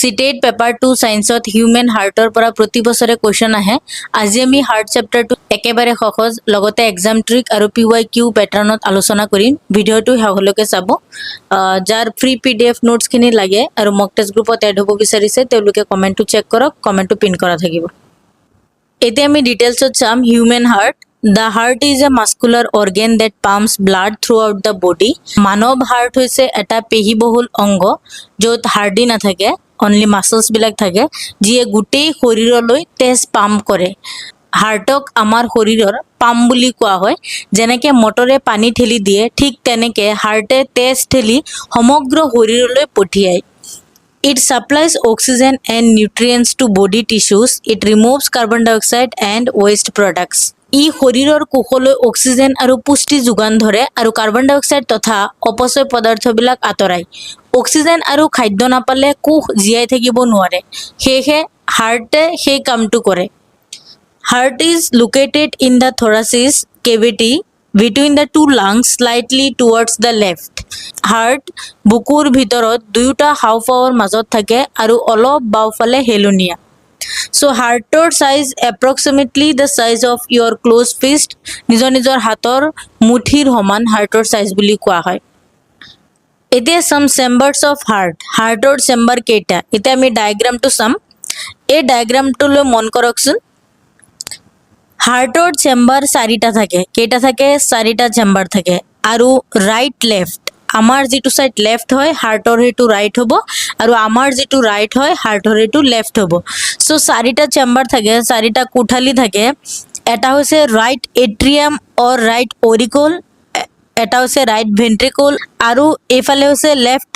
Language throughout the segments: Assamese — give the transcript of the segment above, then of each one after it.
সিটেট পেপাৰ 2 সায়েন্সত হিউম্যান হাৰ্টৰ পৰা প্ৰতি বছৰে কোৱেশ্চন আহে। আজি আমি হাৰ্ট চেপ্টাৰটো একেবাৰে সহজ লগতে এক্সাম ট্ৰিক আৰু PYQ পেটাৰ্ণত আলোচনা কৰিম। ভিডিঅ'টো শেষলৈকে চাব। যাৰ ফ্ৰী PDF নোটছখিনি লাগে আৰু মক টেষ্ট গ্ৰুপত এড হ'ব বিচাৰিছে তেওঁলোকে কমেণ্টটো চেক কৰক, কমেণ্টটো পিন কৰা থাকিব। এতিয়া আমি ডিটেইলছত চাম human heart. The heart is a muscular organ that pumps blood throughout the body. মানৱ হাৰ্ট হৈছে এটা পেশীবহুল অংগ য'ত হাৰ্ডি নাথাকে, অনলি মাসলছ বিলাক থাকে, যিয়ে গোটেই শৰীৰলৈ তেজ পাম্প কৰে। হাৰ্টক আমাৰ শৰীৰৰ পাম্প বুলি কোৱা হয়। যেনেকে মটৰে পানী ঠেলি দিয়ে, ঠিক তেনেকে হাৰ্টে তেজ ঠেলি সমগ্ৰ শৰীৰলৈ পঠিয়ায়। It supplies oxygen and nutrients to body tissues. It removes carbon dioxide and waste products. ই শৰীৰৰ কোষলৈ অক্সিজেন আৰু পুষ্টি যোগান ধৰে আৰু কাৰ্বন ডাই অক্সাইড তথা অপচয় পদাৰ্থবিলাক আঁতৰায়। অক্সিজেন আৰু খাদ্য নাপালে কোষ জীয়াই থাকিব নোৱাৰে, সেয়েহে হাৰ্টে সেই কামটো কৰে। Heart is located in the thoracic cavity between the two lungs slightly towards the left. Heart বুকুৰ ভিতৰত দুয়োটা হাঁওফাঁওৰ মাজত থাকে আৰু অলপ বাওঁফালে হেলনীয়া। So হাৰ্টৰ size approximately the size of your closed fist. নিজৰ নিজৰ হাতৰ মুঠিৰ সমান হাৰ্টৰ সাইজ বুলি কোৱা হয়। এতিয়া some chambers of heart. হাৰ্টৰ চেম্বাৰ কেইটা? এতিয়া আমি ডায়াগ্ৰামটো চাম। এই ডায়াগ্ৰামটোলৈ মন কৰকচোন। হাৰ্টৰ চেম্বাৰ চাৰিটা থাকে। কেইটা থাকে? চাৰিটা চেম্বাৰ থাকে। আৰু ৰাইট লেফট, আমাৰ যিটো সাইড লেফট হয় হাৰ্টৰ সেইটো ৰাইট হ'ব আৰু আমাৰ যিটো ৰাইট হয় হাৰ্টৰ সেইটো লেফট হ'ব। সো চাৰিটা চেম্বাৰ থাকে, চাৰিটা কোঠালি থাকে। এটা হৈছে ৰাইট এট্ৰিয়াম অৰ ৰাইট অৰিকল, এটা হৈছে ৰাইট ভেন্ট্ৰিকল আৰু এইফালে হৈছে লেফট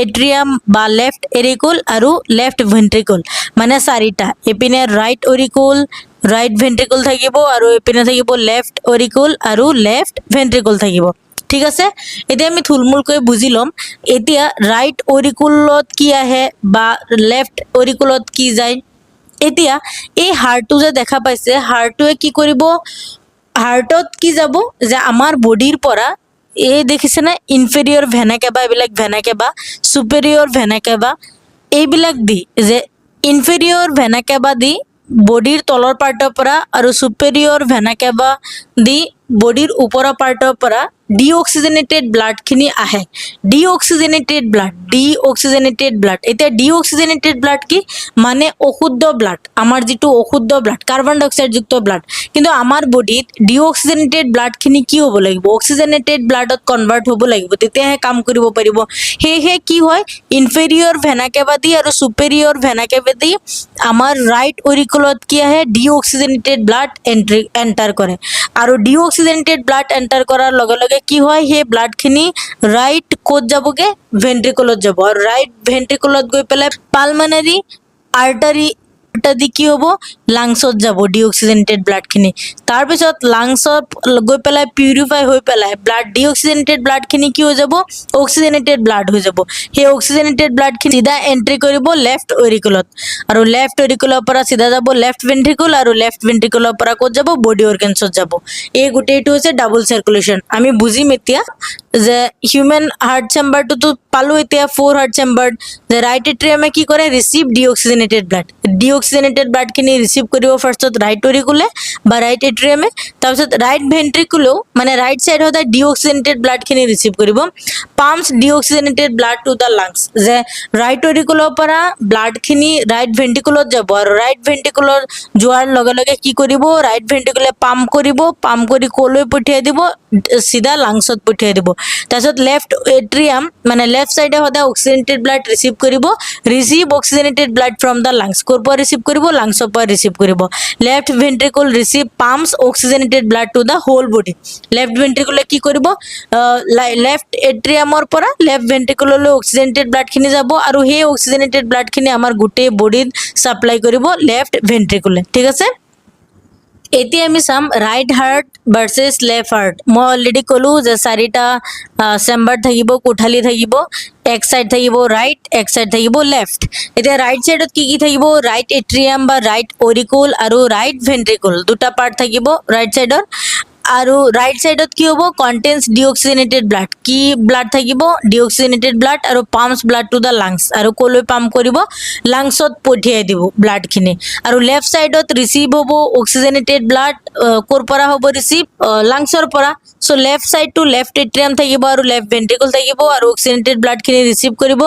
এট্ৰিয়াম বা লেফট এৰিকল আৰু লেফট ভেন্ট্ৰিকল, মানে চাৰিটা। এপিনে ৰাইট অৰিকল, ৰাইট ভেন্ট্ৰিকল থাকিব আৰু এপিনে থাকিব লেফট অৰিকল আৰু লেফট ভেন্ট্ৰিকল থাকিব। ঠিক আছে, এতিয়া আমি থুলমূলকৈ বুজি ল'ম। এতিয়া ৰাইট অৰিকুলত কি আহে বা লেফট অৰিকুলত কি যায়। এতিয়া এই হাৰ্টটো যে দেখা পাইছে, হাৰ্টটোৱে কি কৰিব? হাৰ্টত কি যাব যে আমাৰ বডিৰ পৰা এই দেখিছেনে ইনফেৰিয়ৰ ভেনা কেবা, এইবিলাক ভেনা কেবা, সুপেৰিয়ৰ ভেনা কেবা, এইবিলাক দি যে ইনফেৰিয়ৰ ভেনা কেবা দি বডিৰ তলৰ পাৰ্টৰ পৰা আৰু সুপেৰিয়ৰ ভেনা কেবা দি বডিৰ ওপৰৰ পাৰ্টৰ পৰা ডিঅক্সিজেনেটেড ব্লাডখিনি আহে। Deoxygenated blood. এতিয়া ডিঅক্সিজেনেটেড ব্লাড কি? মানে অশুদ্ধ ব্লাড, আমাৰ যিটো অশুদ্ধ ব্লাড, কাৰ্বন ডাই অক্সাইডযুক্ত ব্লাড। কিন্তু আমাৰ বডিত ডিঅক্সিজেনেটেড ব্লাডখিনি কি হ'ব লাগিব? অক্সিজেনেটেড ব্লাডত কনভাৰ্ট হ'ব লাগিব, তেতিয়াহে কাম কৰিব পাৰিব। সেয়েহে কি হয়, ইনফেৰিয়ৰ ভেনা কেবা দি আৰু সুপেৰিয়ৰ ভেনা কেবা দি আমাৰ ৰাইট অৰিকুলত কি আহে? ডিঅক্সিজেনেটেড ব্লাড এণ্টাৰ কৰে। আৰু ডিঅক্সিজেনেটেড ব্লাড এণ্টাৰ কৰাৰ লগে লগে কি হয়, সেই ব্লাডখিনি ৰাইট ক'ত যাবগে? ভেন্ট্ৰিকলত যাব। আৰু ৰাইট ভেন্ট্ৰিকলত গৈ পেলাই পালমানাৰী আৰ্টাৰী দি কি হ'ব? লাংছত যাব ডিঅক্সিজেনেটেড ব্লাডখিনি। তাৰপিছত লাংছত গৈ পেলাই পিউৰিফাই হৈ পেলাই ডিঅক্সিজেনেটেড ব্লাডখিনি কি হৈ যাব? অক্সিজেনেটেড ব্লাড হৈ যাব। সেই অক্সিজেনেটেড ব্লাডখিনি চিধা এণ্ট্ৰি কৰিব লেফট অৰিকুলত, আৰু লেফট অৰিকুলৰ পৰা চিধা যাব লেফট ভেন্ট্ৰিকল, আৰু লেফট ভেন্ট্ৰিকলৰ পৰা ক'ত যাব? বডি অৰ্গেনছত যাব। এই গোটেইটো হৈছে ডাবল চাৰ্কুলেশ্যন। আমি বুজিম এতিয়া যে হিউম্যান হাৰ্ট চেম্বাৰটোতো পালো। এতিয়া ফ'ৰ হাৰ্ট চেম্বাৰ যে ৰাইট এট্ৰিয়ামে কি কৰে? Receive deoxygenated blood. ডিঅক্সিজেনেটেড ব্লাডখিনি ৰিচিভ কৰিব ফাৰ্ষ্টত ৰাইট অৰিকুলে বা ৰাইট এট্ৰিয়ামে, তাৰপিছত ৰাইট ভেন্ট্ৰিকুলেও মানে ৰাইট চাইড সদায় ডিঅক্সিজেনেটেড ব্লাডখিনি ৰিচিভ কৰিব। Pumps deoxygenated blood to the lungs, যে ৰাইট অৰিকুলৰ পৰা ব্লাডখিনি ৰাইট ভেন্ট্ৰিকুলত যাব আৰু ৰাইট ভেন্ট্ৰিকুলত যোৱাৰ লগে লগে কি কৰিব? ৰাইট ভেন্ট্ৰিকুলে পাম্প কৰিব, পাম্প কৰি ক'লৈ পঠিয়াই দিব? চিধা লাংছত পঠিয়াই দিব। তাৰপিছত লেফট এট্ৰিয়াম মানে লেফট চাইডে সদায় অক্সিজেনেটেড ব্লাড ৰিচিভ কৰিব। Receive oxygenated blood from the lungs, ক'ৰ পৰা ৰিচিভ কৰিব? লাংছৰ পৰা ৰিচিভ কৰিব। Left ventricle receive pumps oxygenated blood to the whole body. Left ভেন্ট্ৰিকলে কি কৰিব? লেফট এট্ৰিয়ামৰ পৰা লেফট ভেন্ট্ৰিকললৈ অক্সিজেনেটেড ব্লাডখিনি যাব আৰু সেই অক্সিজেনেটেড ব্লাডখিনি আমাৰ গোটেই বডিত ছাপ্লাই কৰিব লেফট ভেন্ট্ৰিকলে। ঠিক আছে, এতিয়া আমি চাম right heart versus left heart. মই অলৰেডি ক'লো যে চাৰিটা চেম্বাৰ থাকিব, কোঠালি থাকিব। এক সাইড থাকিব ৰাইট, এক সাইড থাকিব লেফট। এতিয়া ৰাইট সাইডত কি কি থাকিব? ৰাইট এট্ৰিয়াম বা ৰাইট অৰিকুল আৰু ৰাইট ভেন্ট্ৰিকল, দুটা পাৰ্ট থাকিব ৰাইট সাইডৰ। আৰু ৰাইট সাইডত কি হ'ব কন্টেন্স ডিঅক্সিজেনেটেড ব্লাড কি ব্লাড থাকিব ডিঅক্সিজেনেটেড ব্লাড আৰু pumps blood to the lungs আৰু কলৈ পাম্প কৰিব লাংসত পঠিয়াই দিব ব্লাড খিনি আৰু লেফট সাইডত ৰিসিভ হ'ব অক্সিজেনেটেড ব্লাড কৰ পৰা হ'ব ৰিসিভ লাংসৰ পৰা so left side to left atrium থাকিব আৰু লেফট ভেন্ট্ৰিকল থাকিব আৰু অক্সিজেনেটেড ব্লাড খিনি ৰিসিভ কৰিব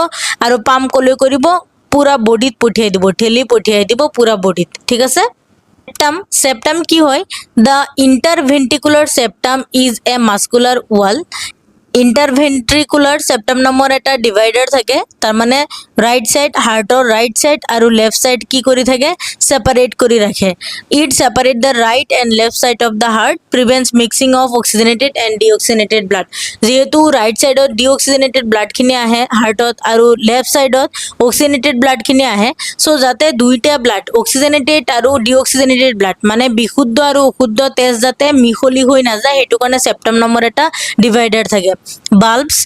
আৰু পাম্প কলৈ কৰিব পুরা বডিত পঠিয়াই দিব ঠেলি পঠিয়াই দিব পুরা বডিত ঠিক আছে septum কি হয় the interventricular septum is a muscular wall interventricular septum নামৰ এটা ডিভাইডাৰ থাকে তাৰ মানে ৰাইট সাইড হাৰ্টৰ ৰাইট সাইড আৰু লেফট সাইড কি কৰি থাকে সেপাৰেট কৰি ৰাখে it separate the right and left side of the heart prevents mixing of oxygenated and deoxygenated blood যেহেতু ৰাইট সাইডত ডিঅক্সিজেনেটেড ব্লাড খিনি আহে হাৰ্টত আৰু লেফট সাইডত অক্সিজেনেটেড ব্লাড খিনি আহে সো যাতে দুইটা ব্লাড অক্সিজেনেটেড আৰু ডিঅক্সিজেনেটেড ব্লাড মানে বিশুদ্ধ আৰু অশুদ্ধ তেজ যাতে মিহলি হৈ নাযায় হেতু কাৰণে সেপ্টাম নামৰ এটা ডিভাইডাৰ থাকে valves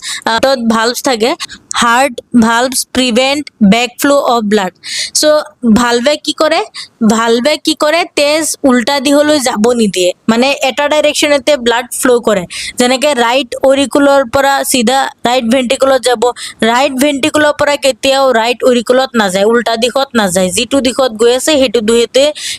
valves থাকে heart valves prevent backflow of blood so valve কি কৰে তেজ উল্টা দিহলৈ যাব নিদিয়ে মানে এটা ডাইৰেকশনতে ব্লাড ফ্লো কৰে যেনেকৈ ৰাইট অৰিকুলৰ পৰা সিধা ৰাইট ভেন্ট্ৰিকুলত যাব ৰাইট ভেন্ট্ৰিকুলৰ পৰা কেতিয়াও ৰাইট অৰিকুলত নাযায় উল্টা দিশত নাযায় যিটো দিশত গৈ আছে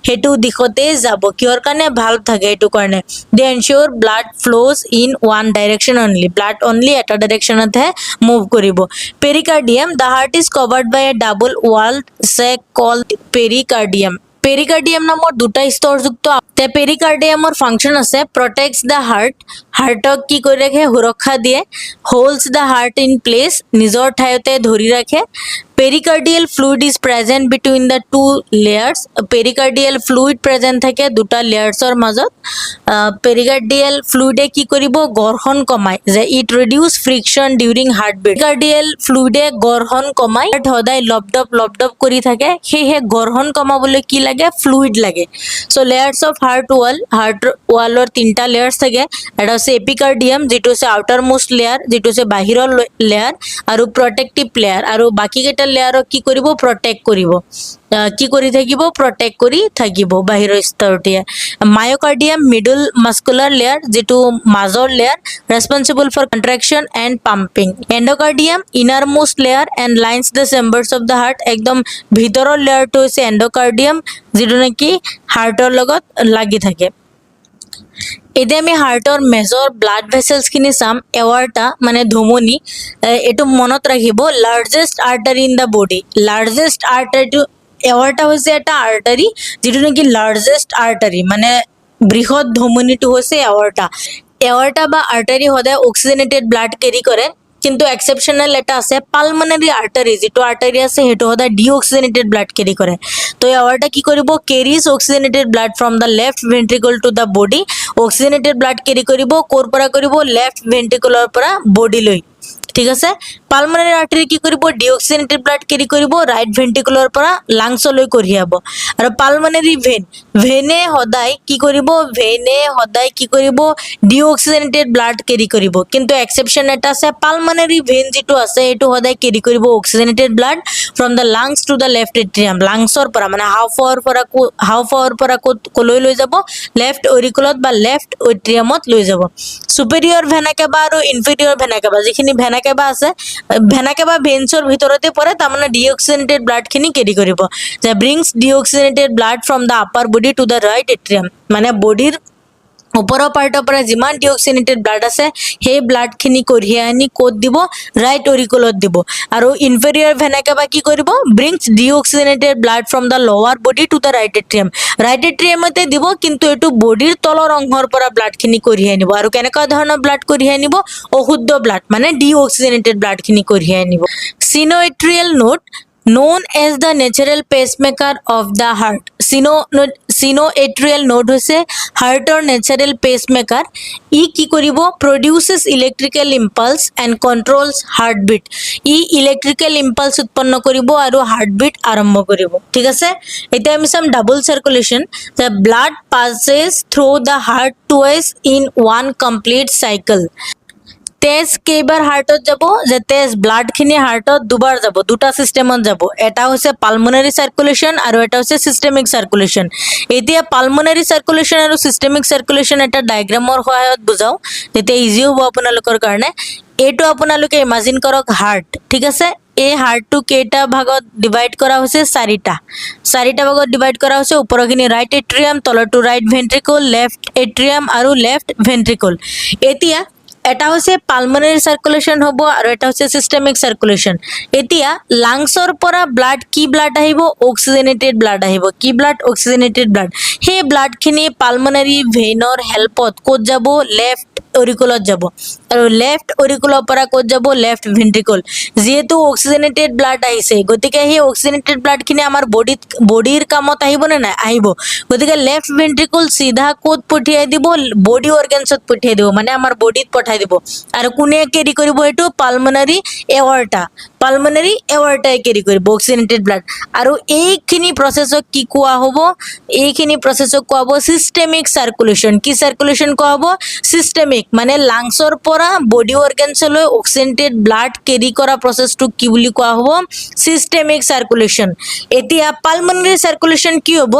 হেতু দিশতে যাব কিহৰ কাৰণে ভালভ থাকে এটো কাৰণে they ensure blood flows in one direction only blood only এটা ডাইৰেকশনতে মুভ কৰিব pericardium the heart is covered by a double walled sac called pericardium pericardium নামৰ দুটা স্তৰযুক্ত তে pericardiumৰ ফাংচন আছে protects the heart হাৰ্টক কি কৰি ৰাখে সুৰক্ষা দিয়ে holds the heart in place নিজৰ ঠাইতে ধৰি ৰাখে pericardial fluid is present between the two layers pericardial fluid present থাকে দুটা লেয়াৰ্সৰ মাজত pericardial fluid কি কৰিব গৰ্ষণ কমায় যে it reduce friction during heartbeat pericardial fluid গৰ্ষণ কমায় সদায় লবডব কৰি থাকে হেহে গৰ্ষণ কমাবলৈ কি লাগে fluid লাগে so layers of heart wallৰ তিনটা লেয়াৰ্স থাকে এটা আছে epicardium যেটো আছে outer most layer যেটো আছে বাহিৰৰ লেয়াৰ আৰু protective layer আৰু বাকি কেটা লেয়াৰক কি কৰিব প্ৰটেক্ট কৰিব কি কৰি থাকিব প্ৰটেক্ট কৰি থাকিব বাহিৰৰ স্তৰটিয়ে মায়োকাৰ্ডিয়াম মিডল মাস্কুলাৰ লেয়াৰ যেটো মাজৰ layer responsible for contraction and pumping endocardium innermost layer and lines the chambers of the heart একদম ভিতৰৰ লেয়াৰটো হৈছে এন্ডোকাৰ্ডিয়াম যেটো নেকি হাৰ্টৰ লগত লাগি থাকে এতিয়া আমি হাৰ্টৰ মেজৰ ব্লাড ভেসেলস খিনি চাম এৱাৰ্টা মানে ধমনী এটো মনত ৰাখিব largest artery in the body largest আৰ্টাৰিটো এৱাৰ্টা হৈছে এটা আৰ্টাৰি যেটো নেকি লাৰ্জেষ্ট আৰ্টাৰি মানে বৃহৎ ধমনীটো হৈছে এৱাৰ্টা বা আৰ্টাৰি সদায় অক্সিজেনেটেড ব্লাড কেৰি কৰে কিন্তু এক্সেপশনাল এটা আছে পালমোনাৰি আৰ্টাৰি যেটো আৰ্টাৰি আছে হেটো সদায় ডিঅক্সিজেনেটেড ব্লাড কেৰি কৰে তো এৱাৰ্টা কি কৰিব carries oxygenated blood from the left ventricle to the body oxygenated blood carry কৰিব কৰ পৰা কৰিব লেফট ভেন্ট্ৰিকলৰ পৰা বডি লৈ ঠিক আছে পালমোনাৰি আৰ্টাৰি কি কৰিব ডিঅক্সিজেনেটেড ব্লাড কেৰি কৰিব ৰাইট ভেন্ট্ৰিকলৰ পৰা লাংছলৈ কঢ়িয়াব আৰু পালমোনাৰি ভেনে সদায় কি কৰিব ডিঅক্সিজেনেটেড ব্লাড কেৰি কৰিব কিন্তু এক্সেপশন এটা আছে পালমোনাৰি ভেন যেটো আছে এটো সদায় কেৰি কৰিব oxygenated blood from the lungs to the left atrium লাংছৰ পৰা মানে হাওফাওৰ পৰা কলৈ লৈ যাব লেফট অৰিকুলত বা লেফট এট্ৰিয়ামত লৈ যাব সুপেৰিয়ৰ ভেনা কেবা আৰু ইনফেৰিয়ৰ ভেনা কেবা যিখিনি ভেনা কেবা আছে ভেনা কেবা ভেন্সৰ ভিতৰতে পৰে তাৰমানে ডিঅক্সিজেনেটেড ব্লাড খিনি কেৰি কৰিব যে brings deoxygenated blood from the upper body to the right atrium মানে বডিৰ ওপৰৰ পাৰ্টৰ পৰা যিমান ডিঅক্সিজেনেটেড ব্লাড আছে সেই ব্লাড খিনি কঢ়িয়াই আনি কোড দিব ৰাইট অৰিকুলত দিব আৰু ইনফেৰিয়ৰ ভেনা কেবা কি কৰিব ব্ৰিংস ডিঅক্সিজেনেটেড ব্লাড ফ্ৰম দা লোৱাৰ বডি টু দা ৰাইট এট্ৰিয়ামতে দিব কিন্তু এটো বডিৰ তলৰ অংশৰ পৰা ব্লাড খিনি কঢ়িয়াই আনিব আৰু কেনেকা ধৰণৰ ব্লাড কঢ়িয়াই আনিব অশুদ্ধ ব্লাড মানে ডিঅক্সিজেনেটেড ব্লাড খিনি কঢ়িয়াই আনিব sinoatrial node known as the natural pacemaker of the heart sinoatrial node হৈছে হাৰ্টৰ নেচাৰেল পেচমেকাৰ ই কি কৰিব produces electrical impulse and controls heartbeat ই ইলেক্ট্ৰিকেল ইম্পালস উৎপন্ন কৰিব আৰু হাৰ্টবিট আৰম্ভ কৰিব ঠিক আছে এতিয়া আমি চাম double সাৰ্কুলেশন the blood passes through the heart twice in one complete cycle তেজ কেইবাৰ হাৰ্টত যাব যে তেজ ব্লাডখিনি হাৰ্টত দুবাৰ যাব, দুটা চিষ্টেমত যাব। এটা হৈছে পালমোনাৰী চাৰ্কুলেশ্যন আৰু এটা হৈছে চিষ্টেমিক চাৰ্কুলেশ্যন। এতিয়া পালমোনাৰী চাৰ্কুলেশ্যন আৰু চিষ্টেমিক চাৰ্কুলেশ্যন এটা ডায়েগ্ৰামৰ সহায়ত বুজাওঁ, তেতিয়া ইজি হ'ব আপোনালোকৰ কাৰণে। এইটো আপোনালোকে ইমাজিন কৰক হাৰ্ট, ঠিক আছে। এই হাৰ্টটো কেইটা ভাগত ডিভাইড কৰা হৈছে? চাৰিটা ভাগত ডিভাইড কৰা হৈছে। ওপৰখিনি ৰাইট এট্ৰিয়াম, তলৰটো ৰাইট ভেন্ট্ৰিকল, লেফ্ট এট্ৰিয়াম আৰু লেফ্ট ভেন্ট্ৰিকল। এতিয়া এটা হৈছে পালমোনাৰী চাৰ্কুলেশ্যন হ'ব আৰু এটা হৈছে চিষ্টেমিক চাৰ্কুলেশ্যন। এতিয়া লাংছৰ পৰা ব্লাড কি ব্লাড আহিব? অক্সিজেনেটেড ব্লাড আহিব। কি ব্লাড? Oxygenated blood. সেই ব্লাডখিনি পালমোনাৰী ভেইনৰ হেল্পত ক'ত যাব? লেফ্ট অৰিকুলত যাব। আৰু লেফ্ট অৰিকুলৰ পৰা ক'ত যাব? লেফ্ট ভেন্ট্ৰিকল। যিহেতু অক্সিজেনেটেড ব্লাড আহিছে, গতিকে সেই অক্সিজেনেটেড ব্লাডখিনি আমাৰ বডিৰ কামত আহিব নে নাই? আহিব। গতিকে লেফ্ট ভেন্ট্ৰিকল চিধা ক'ত পঠিয়াই দিব? বডি অৰ্গেনছত পঠিয়াই দিব, মানে আমাৰ বডিত পঠাই দিব। আৰু কোনে কেৰি কৰিব? এইটো পালমোনাৰী এৱাৰ্টাই কেৰি কৰিব অক্সিজেনেটেড ব্লাড। আৰু এইখিনি প্ৰচেছক কি কোৱা হ'ব? এইখিনি প্ৰচেছক কোৱা হ'ব চিষ্টেমিক চাৰ্কুলেশ্যন। কি চাৰ্কুলেশ্যন কোৱা হ'ব? চিষ্টেমিক, মানে লাংছৰ পৰা বডি অৰ্গেনছলৈ অক্সিজেনেটেড ব্লাড কেৰি কৰা প্ৰচেছটোক কি বুলি কোৱা হ'ব? Systemic circulation. এতিয়া পালমোনাৰী চাৰ্কুলেশ্যন কি হ'ব?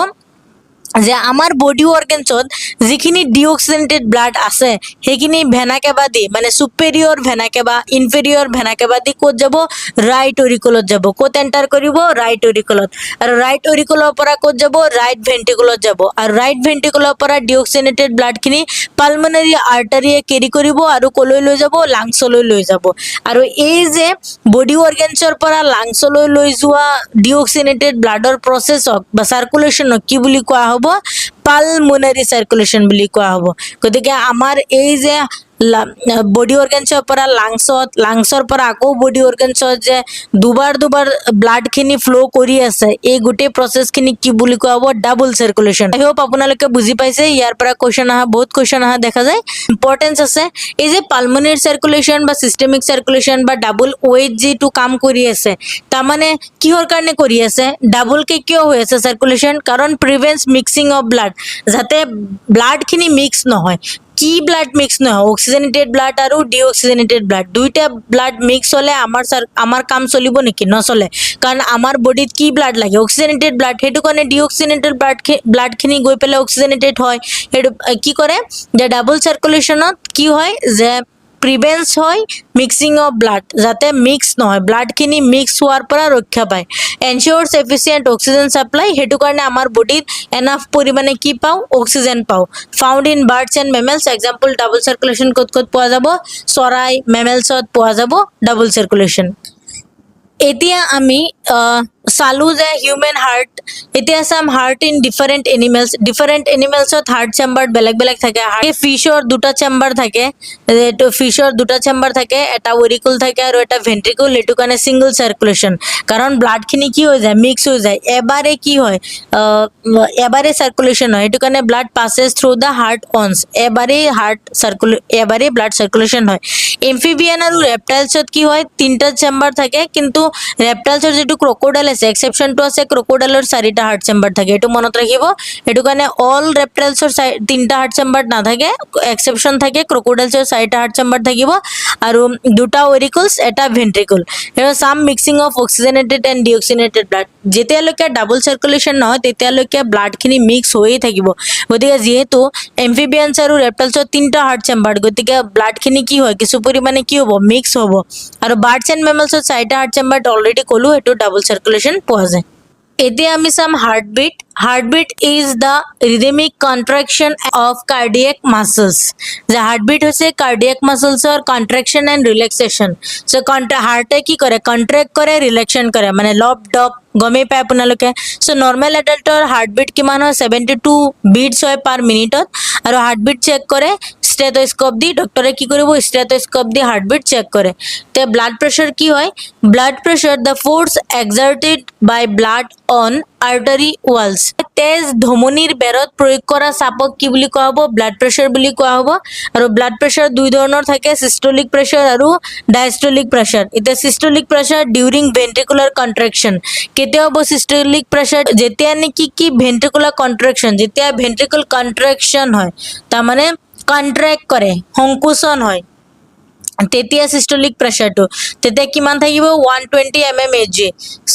যে আমাৰ বডি অৰ্গেনছত যিখিনি ডিঅক্সিজেনেটেড ব্লাড আছে সেইখিনি ভেনা কেবা দি, মানে সুপেৰিয়ৰ ভেনা কেবা, ইনফেৰিয়ৰ ভেনা কেবা দি ক'ত যাব? ৰাইট অৰিকুলত যাব। ক'ত এণ্টাৰ কৰিব? ৰাইট অৰিকুলত। আৰু ৰাইট অৰিকুলৰ পৰা ক'ত যাব? ৰাইট ভেন্ট্ৰিকুলত যাব। আৰু ৰাইট ভেন্ট্ৰিকুলৰ পৰা ডিঅক্সিজেনেটেড ব্লাডখিনি পালমোনাৰী আৰ্টাৰীয়ে কেৰি কৰিব আৰু ক'লৈ লৈ যাব? লাংছলৈ লৈ যাব। আৰু এই যে বডি অৰ্গেনছৰ পৰা লাংছলৈ লৈ যোৱা ডিঅক্সিজেনেটেড ব্লাডৰ প্ৰচেছক বা চাৰ্কুলেশ্যনক কি বুলি কোৱা হ'ব? পালমোনাৰী চাৰ্কুলেশ্যন বুলি কোৱা হ'ব। গতিকে আমাৰ এই যে বডি অৰ্গেনছৰ পৰা লাংছৰ পৰা আকৌ বডি অৰ্গেনছত যে দুবাৰ ব্লাডখিনি ফ্ল' কৰি আছে, এই গোটেই প্ৰচেছখিনি কি বুলি কোৱা হ'ব? Double circulation. আই হোপ আপোনালোকে বুজি পাইছে। ইয়াৰ পৰা বহুত কুৱেশ্যন অহা দেখা যায়, ইম্পৰ্টেঞ্চ আছে। এই যে পালমোনাৰী চাৰ্কুলেশ্যন বা চিষ্টেমিক চাৰ্কুলেশ্যন বা ডাবল ৱেইট যিটো কাম কৰি আছে, তাৰমানে কিহৰ কাৰণে কৰি আছে? ডাবলকে কিয় হৈ আছে চাৰ্কুলেশ্যন? কাৰণ প্ৰিভেন্টছ মিক্সিং অফ ব্লাড, যাতে ব্লাডখিনি মিক্স নহয়। কি ব্লাড মিক্স নহয়? অক্সিজেনেটেড ব্লাড আৰু ডিঅক্সিজেনেটেড ব্লাড। দুইটা ব্লাড মিক্স হ'লে আমাৰ কাম চলিব নেকি? নচলে। কাৰণ আমাৰ বডিত কি ব্লাড লাগে? Oxygenated blood. সেইটো কাৰণে ডিঅক্সিজেনেটেড ব্লাডখিনি গৈ পেলাই অক্সিজেনেটেড হয়। সেইটো কি কৰে? যে ডাবল চাৰ্কুলেশ্যনত কি হয়? যে প্ৰিভেন্স হয় মিক্সিং অফ ব্লাড, যাতে মিক্স নহয়, ব্লাডখিনি মিক্স হোৱাৰ পৰা ৰক্ষা পায়। এনচিয়ৰ্ছ এফিচিয়েণ্ট অক্সিজেন ছাপ্লাই, সেইটো কাৰণে আমাৰ বডিত এনাফ পৰিমাণে কি পাওঁ? অক্সিজেন পাওঁ। Found in birds and mammals, example double circulation ক'ত পোৱা যাব? চৰাই, মেমেলছত পোৱা যাব ডাবল চাৰ্কুলেশ্যন। এতিয়া আমি চালো যে হিউমেন হাৰ্ট। এতিয়া চাম হাৰ্ট ইন ডিফাৰেণ্ট এনিমেলছত হাৰ্ট চেম্বাৰ বেলেগ থাকে। ফিছৰ দুটা চেম্বাৰ থাকে, এটা অৰিকুল থাকে আৰু এটা ভেন্ট্ৰিকুল। সেইটো কাৰণে ছিংগল চাৰ্কুলেশ্যন, কাৰণ ব্লাডখিনি কি হৈ যায়? মিক্স হৈ যায়। এবাৰে কি হয়? এবাৰে চাৰ্কুলেশ্যন হয়। সেইটো কাৰণে blood passes through the heart once, এবাৰেই ব্লাড চাৰ্কুলেশ্যন হয়। এমফিবিয়ান আৰু ৰেপটাইলছত কি হয়? তিনিটা চেম্বাৰ থাকে, কিন্তু ৰেপটাইলছৰ যিটো ক্ৰক'ডাইল আছে, এক্সেপশ্যনটো আছে, ক্ৰক'ডাইলৰ 4টা হাৰ্ট চেম্বাৰ থাকে। এইটো মনত ৰাখিব। সেইটো কাৰণে অল ৰেপটাইলছৰ 3টা হাৰ্ট চেম্বাৰ নাথাকে, এক্সেপশ্যন থাকে। ক্ৰক'ডাইলছৰ 4টা হাৰ্ট চেম্বাৰ থাকিব আৰু 2টা অৰিকুলছ, এটা ভেন্ট্ৰিকুল। চাম mixing of oxygenated and deoxygenated blood. যেতিয়ালৈকে ডাবল চাৰ্কুলেশ্যন নহয় তেতিয়ালৈকে ব্লাডখিনি মিক্স হৈয়ে থাকিব। গতিকে যিহেতু এমফিবিয়ানছ আৰু ৰেপটাইলছৰ 3টা হাৰ্ট চেম্বাৰ, গতিকে ব্লাডখিনি কি হয়? কিছু পৰিমাণে কি হ'ব? মিক্স হ'ব। আৰু বাৰ্ডছ এণ্ড মেমেলছত 4টা হাৰ্ট চেম্বাৰ অলৰেডি ক'লো, সেইটো ডাবল চাৰ্কুলেশ্যন পোৱা যায়। এতিয়া আমি চাম heartbeat. Heartbeat is the rhythmic contraction of cardiac muscles. যে হাৰ্টবিট হৈছে কাৰ্ডিয়েক মাছলছৰ কন্ট্ৰেকশ্যন এণ্ড ৰিলেক্সেশ্যন। চ' হাৰ্টে কি কৰে? কন্ট্ৰেক্ট কৰে, ৰিলেক্সন কৰে, মানে লপ ডপ গমেই পায় আপোনালোকে। চ' নৰ্মেল এডাল্টৰ হাৰ্টবিট কিমান হয়? 72 বিটছ হয় পাৰ মিনিটত। আৰু হাৰ্টবিট চেক কৰে ষ্টেথোস্কোপ দি। ডক্টৰে কি কৰিব? ষ্টেথোস্কোপ দি হাৰ্টবিট চেক কৰে। তে ব্লাড প্ৰেছাৰ কি হয়? Blood pressure the force exerted by blood on artery walls. তেজ ধমনীৰ বেৰত প্ৰয়োগ কৰা চাপক কি বুলি কোৱা হ'ব? ব্লাড প্ৰেছাৰ বুলি কোৱা হ'ব। আৰু ব্লাড প্ৰেছাৰ দুই ধৰণৰ থাকে, চিষ্টলিক প্ৰেছাৰ আৰু ডায়ষ্টলিক প্ৰেছাৰ। এতিয়া চিষ্টলিক প্ৰেছাৰ ডিউৰিং ভেন্ট্ৰিকুলাৰ কন্ট্ৰেকশ্যন। কেতিয়া হ'ব চিষ্টলিক প্ৰেছাৰ? যেতিয়া নেকি ভেন্ট্ৰিকুলাৰ কন্ট্ৰেকশ্যন, যেতিয়া ভেন্ট্ৰিকুল কন্ট্ৰেকশ্যন হয়, তাৰমানে কন্ট্ৰেক্ট কৰে, সংকোচন হয়, তেতিয়া সিস্টলিক প্ৰেছাৰটো তেতিয়া কিমান থাকিব 120 mmHg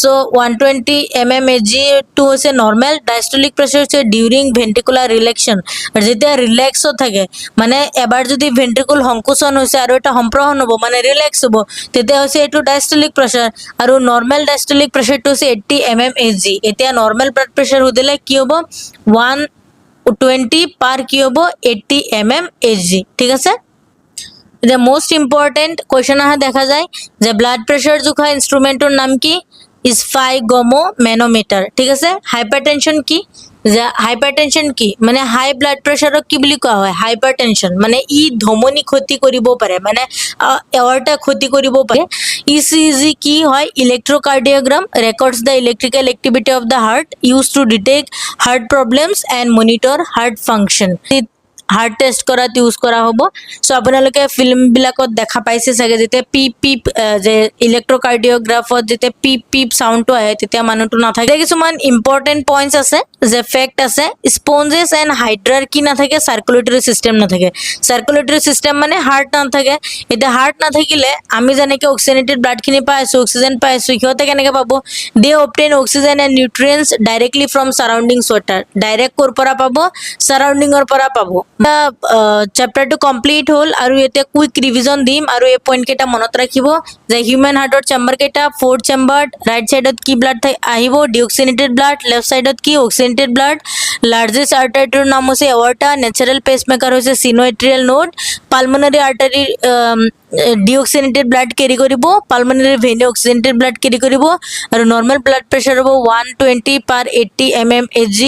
সো 120 mmHg টো হৈছে নৰ্মেল ডায়াস্টলিক প্ৰেছাৰ হৈছে ডিউৰিং ভেন্ট্ৰিকুলাৰ ৰিলেক্সন আৰু যেতিয়া ৰিলেক্স থাকে মানে এবাৰ যদি ভেন্ট্ৰিকুল সংকোচন হৈছে আৰু এটা সম্প্ৰসাৰণ হ'ব মানে ৰিলেক্স হ'ব তেতিয়া হৈছে এইটো ডায়াস্টলিক প্ৰেছাৰ আৰু নৰ্মেল ডায়াস্টলিক প্ৰেছাৰটো হৈছে 80 mmHg এতিয়া নৰ্মেল ব্লাড প্ৰেছাৰ হ'লে কি হ'ব 120 পাৰ কি হ'ব 80 mmHg ঠিক আছে The most important question আহা দেখা যায় যে ব্লাড প্রেসার জোখা ইনস্ট্ৰুমেন্টৰ নাম কি স্পাইগোমোমেনোমিটাৰ ঠিক আছে হাইপাৰটেনশন কি যে হাইপাৰটেনশন কি মানে হাই ব্লাড প্ৰেসাৰক কি বুলি কোৱা হয় হাইপাৰটেনশন মানে ই ধমনী ক্ষতি কৰিব পাৰে মানে এঅৰ্টা ক্ষতি কৰিব পাৰে ইসিজি কি হয় electrocardiogram records the electrical activity of the heart use to detect heart problems and monitor heart function heart test কৰাত ইউজ কৰা হ'ব সো আপোনালোকে ফিল্ম বিলাকত দেখা পাইছে চাগে যেতিয়া পিপ পিপ যে ইলেক্ট্ৰোকাৰ্ডিওগ্ৰাফত যেতিয়া পিপ পিপ সাউন্ডটো আহে তেতিয়া মানুহটো নাথাকে কিছুমান ইম্পৰ্টেন্ট পইণ্টছ আছে যে ফেক্ট আছে স্পঞ্জেছ এণ্ড হাইড্ৰাৰ কি নাথাকে সাৰ্কুলেটৰী সিস্টেম নাথাকে সাৰ্কুলেটৰী সিস্টেম মানে হাৰ্ট নাথাকে এটা হাৰ্ট নাথাকিলে আমি যেনেকৈ অক্সিজেনেটেড ব্লাডখিনি পাই আছো অক্সিজেন পাই আছো সিহঁতে কেনেকৈ পাব they obtain oxygen and nutrients directly from surroundings water direct ক'ৰ পৰা পাব সাৰাউণ্ডিঙৰ পৰা পাব চেপ্টাৰটো কমপ্লিট হ'ল আৰু এতিয়া কুইক ৰিভিজন দিম আৰু এই পইণ্ট কেইটা মনত ৰাখিব যে হিউমেন হাৰ্টৰ চেম্বাৰ কেইটা ফ'ৰ্থ চেম্বাৰ ৰাইট সাইডত কি ব্লাড আহিব ডিঅক্সিনেটেড ব্লাড লেফট সাইডত কি অক্সিনেটেড ব্লাড লাৰ্জেষ্ট আৰ্টাৰীটোৰ নাম হৈছে এৱৰ্টা নেচাৰেল পেচমেকাৰ হৈছে sinoatrial node pulmonary artery deoxygenated blood carry কৰিব পালমোনাৰী ভেইনে অক্সিজেনেটেড ব্লাড কেৰি কৰিব আৰু নৰ্মেল ব্লাড প্ৰেছাৰ হ'ব 120 পাৰ 80 mmHg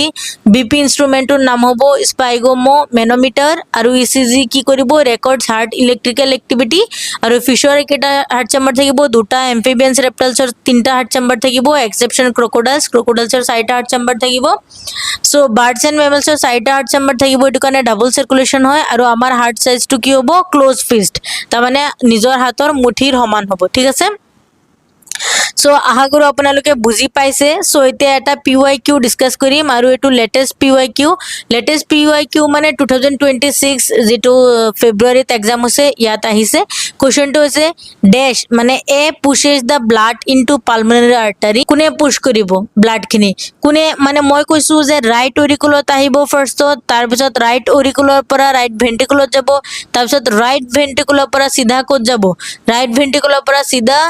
বিপি ইনষ্ট্ৰুমেণ্টৰ নাম হ'ব স্পাইগোমোমেনোমিটাৰ আৰু ইচিজি কি কৰিব ৰেকৰ্ডছ হাৰ্ট ইলেক্ট্ৰিকেল এক্টিভিটি আৰু ফিছৰ কেইটা হাৰ্ট চেম্বাৰ থাকিব দুটা এম্ফিবিয়ানছ ৰেপ্টাইলছৰ তিনিটা হাৰ্ট চেম্বাৰ থাকিব এক্সেপশ্যন ক্ৰকডাইলছৰ চাৰিটা হাৰ্ট চেম্বাৰ থাকিব সো বাৰ্ডছ এণ্ড মেমেলছৰ চাৰিটা হাৰ্ট চেম্বাৰ থাকিব এইটো কাৰণে ডাবল চাৰ্কুলেশ্যন হয় আৰু আমাৰ হাৰ্ট সাইজটো কি হ'ব ক্লোজ ফিষ্ট তাৰমানে নিজৰ হাতৰ মুঠিৰ সমান হ'ব ঠিক আছে সো আশা কৰো আপোনালোকে বুজি পাইছে সো এতিয়া এটা PYQ ডিসকাস কৰিম আৰু এটো লেটেস্ট PYQ মানে 2026 যেটো ফেব্ৰুৱাৰীত এক্সাম হৈছে ইয়াত আহিছে কোৱেশ্চনটো হৈছে ড্যাশ মানে A pushes the blood into pulmonary artery কোনে পুশ কৰিব ব্লাডখিনি কোনে মানে মই কৈছো যে ৰাইট অৰিকুলত আহিব ফাৰ্ষ্টত তাৰ পিছত ৰাইট অৰিকুলৰ পৰা ৰাইট ভেন্ট্ৰিকুলত যাব তাৰ পিছত ৰাইট ভেন্ট্ৰিকুলৰ পৰা সিধা ক'ত যাব ৰাইট ভেন্ট্ৰিকুলৰ পৰা সিধা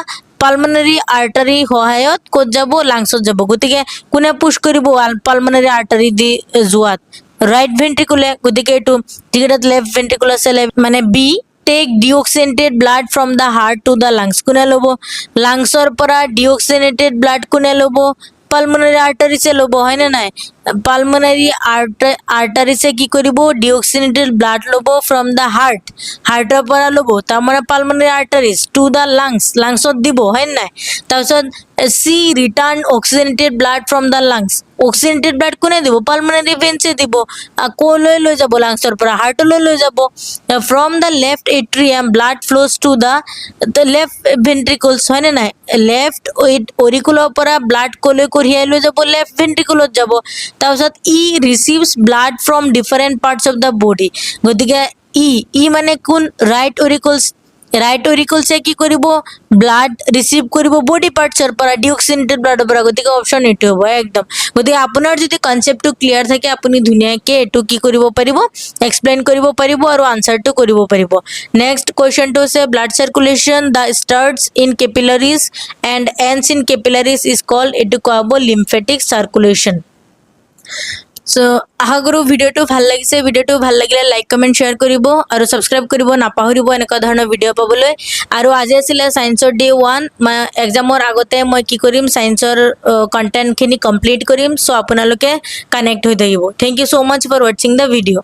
পালমোনাৰী আৰ্টাৰী সহায়ত ক'ত যাব লাংছত যাব গতিকে কোনে পুশ কৰিব পালমোনাৰী আৰ্টাৰী দি যোৱাত ৰাইট ভেন্ট্ৰিকুলে গতিকে এটো টিকেটত লেফট ভেন্ট্ৰিকুল আছে মানে B take deoxygenated blood from the heart to the lungs কোনে ল'ব লাংছৰ পৰা ডিঅক্সিনেটেড ব্লাড কোনে ল'ব পালমোনাৰী আৰ্টাৰী সে ল'ব হয় না নাই পালমোনাৰী আৰ্টাৰী সে কি কৰিব ডিঅক্সিনেটেড ব্লাড ল'ব ফ্ৰম দা হাৰ্টৰ পৰা ল'ব তাৰ মানে পালমোনাৰী আৰ্টাৰীজ টু দা লাংছত দিব হয় নাই তাৰপিছত সি return oxygenated blood from the lungs oxygenated blood কোনে দিব পালমোনাৰী ভেইনছে দিব ক'লৈ লৈ যাব লাংছৰ পৰা হাৰ্টলৈ লৈ যাব from the left atrium blood flows to the left ventricles হয় না নাই লেফট অৰিকুলৰ পৰা ব্লাড ক'লৈ কঢ়িয়াই লৈ যাব লেফট ভেন্ট্ৰিকুলত যাব তাৰপিছত ই receives blood from different parts of the body গতিকে ই মানে কোন ৰাইট অৰিকলছে কি কৰিব ব্লাড ৰিচিভ কৰিব বডি পাৰ্টছৰ পৰা ডিঅক্সিনেটেড ব্লাডৰ পৰা গতিকে অপশ্যন এইটো হ'ব একদম গতিকে আপোনাৰ যদি কনচেপ্টটো ক্লিয়াৰ থাকে আপুনি ধুনীয়াকৈ এইটো কি কৰিব পাৰিব এক্সপ্লেইন কৰিব পাৰিব আৰু আনসাৰটো কৰিব পাৰিব নেক্সট কুৱেশ্যনটো হৈছে blood circulation the starts in capillaries and ends in capillaries is called এইটো কোৱা হ'ব লিম্ফেটিক সাৰ্কুলেশ্যন সো আশা কৰো ভিডিওটো ভাল লাগিছে ভিডিওটো ভাল লাগিলে লাইক কমেন্ট শেয়াৰ কৰিব আৰু সাবস্ক্ৰাইব কৰিব নাপাহৰিব এনেকুৱা ধৰণৰ ভিডিও পাবলৈ আৰু আজি আছিল সায়েন্সৰ ডে 1 মই এক্সামৰ আগতে মই কি কৰিম সায়েন্সৰ কন্টেন্ট খিনি কমপ্লিট কৰিম সো আপোনালোকে কানেক্ট হৈ থাকিব thank you so much for watching the video